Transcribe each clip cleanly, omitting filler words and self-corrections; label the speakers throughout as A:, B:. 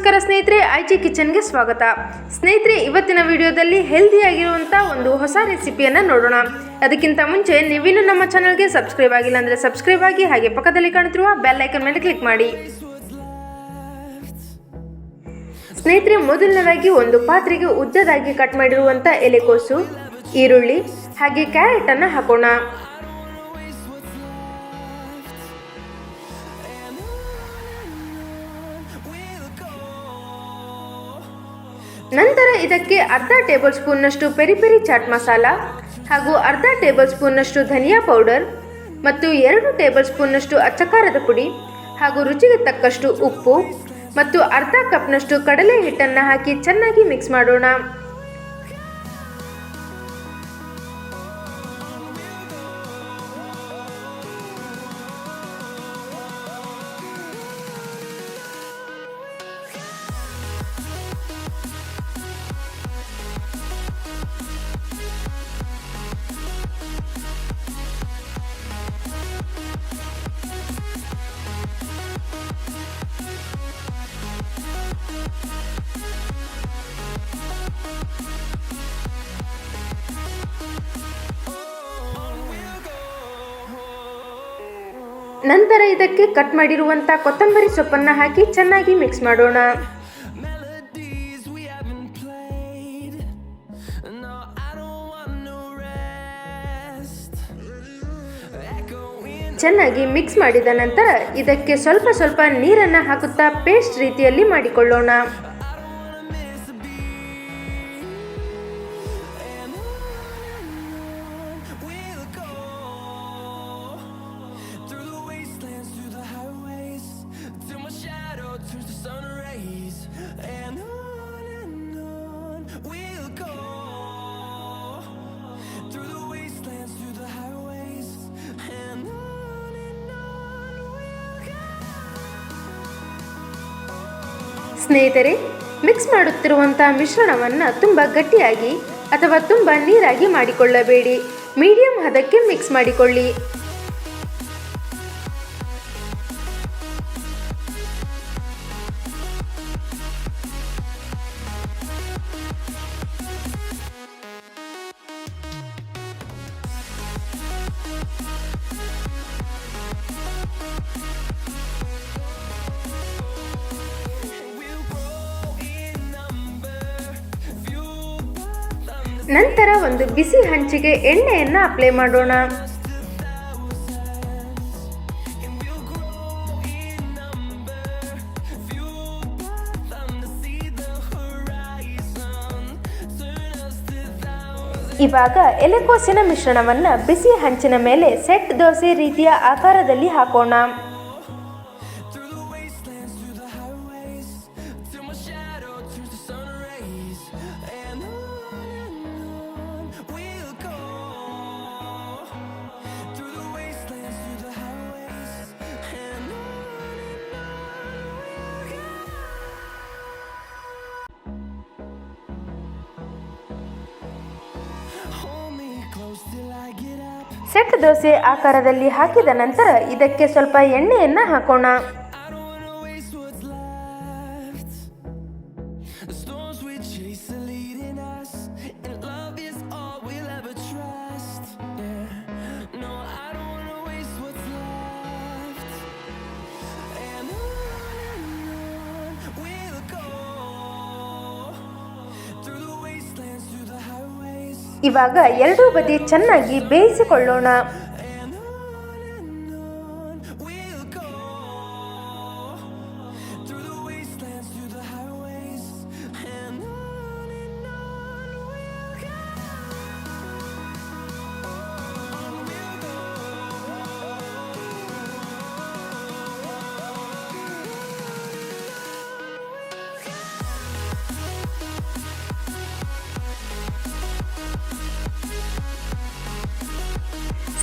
A: ನಮಸ್ಕಾರ ಸ್ನೇಹಿತರೆ, ಐಜಿ ಕಿಚನ್ಗೆ ಸ್ವಾಗತ. ಸ್ನೇಹಿತರೆ, ಇವತ್ತಿನ ವಿಡಿಯೋದಲ್ಲಿ ಹೆಲ್ದಿಯಾಗಿರುವಂಥ ಒಂದು ಹೊಸ ರೆಸಿಪಿಯನ್ನು ನೋಡೋಣ. ಅದಕ್ಕಿಂತ ಮುಂಚೆ ನೀವಿನ್ನೂ ನಮ್ಮ ಚಾನಲ್ಗೆ ಸಬ್ಸ್ಕ್ರೈಬ್ ಆಗಿಲ್ಲ ಅಂದರೆ ಸಬ್ಸ್ಕ್ರೈಬ್ ಆಗಿ, ಹಾಗೆ ಪಕ್ಕದಲ್ಲಿ ಕಾಣುತ್ತಿರುವ ಬೆಲ್ ಐಕನ್ ಮೇಲೆ ಕ್ಲಿಕ್ ಮಾಡಿ. ಸ್ನೇಹಿತರೆ, ಮೊದಲನೇದಾಗಿ ಒಂದು ಪಾತ್ರೆಗೆ ಉದ್ದದಾಗಿ ಕಟ್ ಮಾಡಿರುವಂಥ ಎಲೆಕೋಸು, ಈರುಳ್ಳಿ ಹಾಗೆ ಕ್ಯಾರೆಟನ್ನು ಹಾಕೋಣ. ನಂತರ ಇದಕ್ಕೆ ಅರ್ಧ ಟೇಬಲ್ ಸ್ಪೂನ್ನಷ್ಟು ಪೆರಿ ಪೆರಿ ಚಾಟ್ ಮಸಾಲ ಹಾಗೂ ಅರ್ಧ ಟೇಬಲ್ ಸ್ಪೂನ್ನಷ್ಟು ಧನಿಯಾ ಪೌಡರ್ ಮತ್ತು 2 ಟೇಬಲ್ ಸ್ಪೂನ್ನಷ್ಟು ಅಚ್ಚಕಾರದ ಪುಡಿ ಹಾಗೂ ರುಚಿಗೆ ತಕ್ಕಷ್ಟು ಉಪ್ಪು ಮತ್ತು ಅರ್ಧ ಕಪ್ನಷ್ಟು ಕಡಲೆ ಹಿಟ್ಟನ್ನು ಹಾಕಿ ಚೆನ್ನಾಗಿ ಮಿಕ್ಸ್ ಮಾಡೋಣ. ನಂತರ ಇದಕ್ಕೆ ಕಟ್ ಮಾಡಿರುವಂಥ ಕೊತ್ತಂಬರಿ ಸೊಪ್ಪನ್ನು ಹಾಕಿ ಚೆನ್ನಾಗಿ ಮಿಕ್ಸ್ ಮಾಡೋಣ. ಚೆನ್ನಾಗಿ ಮಿಕ್ಸ್ ಮಾಡಿದ ನಂತರ ಇದಕ್ಕೆ ಸ್ವಲ್ಪ ಸ್ವಲ್ಪ ನೀರನ್ನು ಹಾಕುತ್ತಾ ಪೇಸ್ಟ್ ರೀತಿಯಲ್ಲಿ ಮಾಡಿಕೊಳ್ಳೋಣ. ಸ್ನೇಹಿತರೆ, ಮಿಕ್ಸ್ ಮಾಡುತ್ತಿರುವಂಥ ಮಿಶ್ರಣವನ್ನು ತುಂಬ ಗಟ್ಟಿಯಾಗಿ ಅಥವಾ ತುಂಬ ನೀರಾಗಿ ಮಾಡಿಕೊಳ್ಳಬೇಡಿ. ಮೀಡಿಯಂ ಹದಕ್ಕೆ ಮಿಕ್ಸ್ ಮಾಡಿಕೊಳ್ಳಿ. ನಂತರ ಒಂದು ಬಿಸಿ ಹಂಚಿಗೆ ಎಣ್ಣೆಯನ್ನು ಅಪ್ಲೈ ಮಾಡೋಣ. ಇವಾಗ ಎಲೆಕೋಸಿನ ಮಿಶ್ರಣವನ್ನು ಬಿಸಿ ಹಂಚಿನ ಮೇಲೆ ಸೆಟ್ ದೋಸೆ ರೀತಿಯ ಆಕಾರದಲ್ಲಿ ಹಾಕೋಣ. ಸೆಟ್ ದೋಸೆ ಆಕಾರದಲ್ಲಿ ಹಾಕಿದ ನಂತರ ಇದಕ್ಕೆ ಸ್ವಲ್ಪ ಎಣ್ಣೆಯನ್ನು ಹಾಕೋಣ. ಇವಾಗ ಎರಡೂ ಬದಿ ಚೆನ್ನಾಗಿ ಬೇಯಿಸಿಕೊಳ್ಳೋಣ.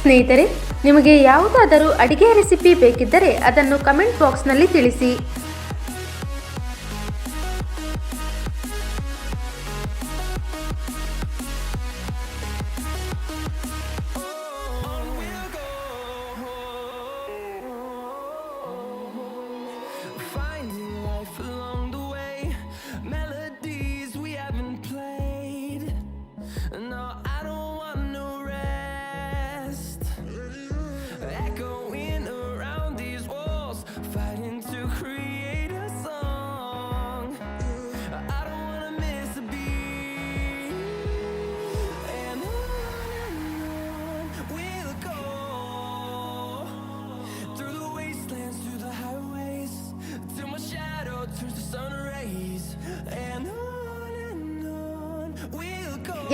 A: ಸ್ನೇಹಿತರೆ, ನಿಮಗೆ ಯಾವುದಾದರೂ ಅಡಿಗೆ ರೆಸಿಪಿ ಬೇಕಿದ್ದರೆ ಅದನ್ನು ಕಮೆಂಟ್ ಬಾಕ್ಸ್ನಲ್ಲಿ ತಿಳಿಸಿ. Finding life along the way.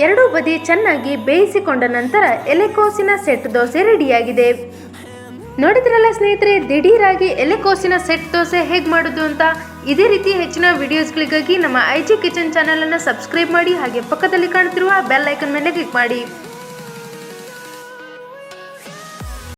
A: ಎರಡೂ ಬದಿ ಚೆನ್ನಾಗಿ ಬೇಯಿಸಿಕೊಂಡ ನಂತರ ಎಲೆಕೋಸಿನ ಸೆಟ್ ದೋಸೆ ರೆಡಿಯಾಗಿದೆ. ನೋಡಿದ್ರಲ್ಲ ಸ್ನೇಹಿತರೆ, ದಿಢೀರಾಗಿ ಎಲೆಕೋಸಿನ ಸೆಟ್ ದೋಸೆ ಹೇಗೆ ಮಾಡೋದು ಅಂತ. ಇದೇ ರೀತಿ ಹೆಚ್ಚಿನ ವಿಡಿಯೋಸ್ಗಳಿಗಾಗಿ ನಮ್ಮ IG ಕಿಚನ್ ಚಾನಲನ್ನು ಸಬ್ಸ್ಕ್ರೈಬ್ ಮಾಡಿ, ಹಾಗೆ ಪಕ್ಕದಲ್ಲಿ ಕಾಣುತ್ತಿರುವ ಬೆಲ್ ಐಕನ್ ಮೇಲೆ ಕ್ಲಿಕ್ ಮಾಡಿ.